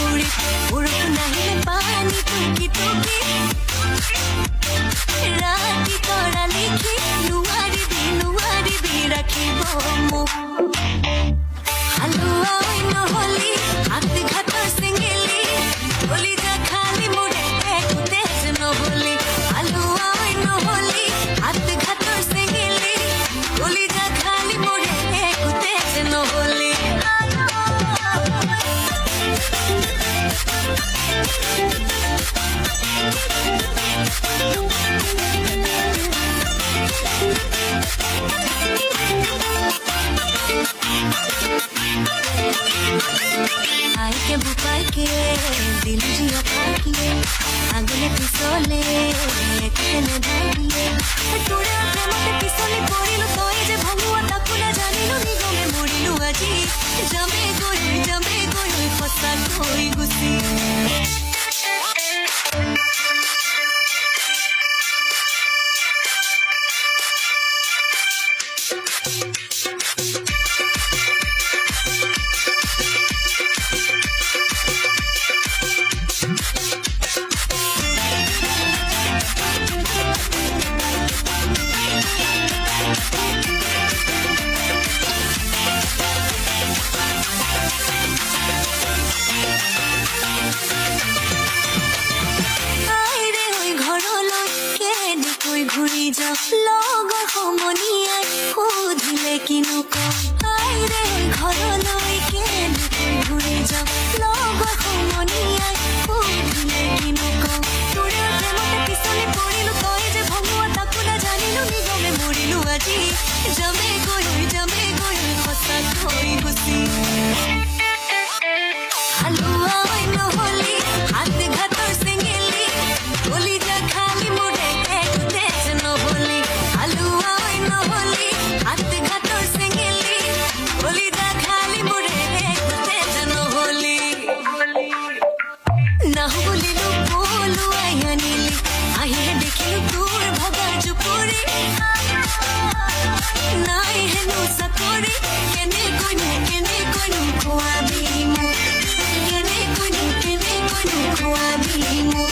পুখুৰী বৰষুণ আহিলে পানী টুকি টুকি ৰাতি তৰা লিখি নোৱাৰিবি ৰাখিব মোক হালোৱা নহলি হাত ঘাটৰ চেঙেলি কলিজা খালি মোৰে একোতে নবলি হালোৱা নহলি হাত ঘাটৰ চেঙেলি কলিজা খালি মোৰে একোতে নবলি आई के बुपाई के दिल जिया खाकिए आगले पिसोले एकने धागिए तोरे प्रेमते पिसोले पड़िलो तोय जे भंगुआ ताकु ना जानिलो निगमे मोडिलो आजी जमे गई फसा कोई गुसी ঘুৰি যাও লগৰ সমনীয়াই সুধিলে কিনো কম আইৰে ঘৰলৈ কেনেকৈ ঘুৰি যাও লগৰ সমনীয়াই সুধিলে কিনো কম তোৰে প্ৰেমতে পিছলি পৰিলো তই যে ভঙুৱা তাকো না জানিলো নিগমে মৰিলো আজি জমে গৈ সঁচাকৈ গুচি হালোৱা নহলি হাত ঘাটৰ চেঙেলি কলিজা খালি মোৰে একোতে নবলি হালোৱা নহলি হাত ঘাটৰ চেঙেলি কলিজা খালি মোৰে একোতে নবলি নাহু বুলিলো পলুৱাই আনিলি আহিহে দেখিলো তোৰ ভগা জুপুৰি নাই হেনো চাকৰি কেনেকৈনো খোৱাবি মোক কেনেকৈনো খোৱাবি মোক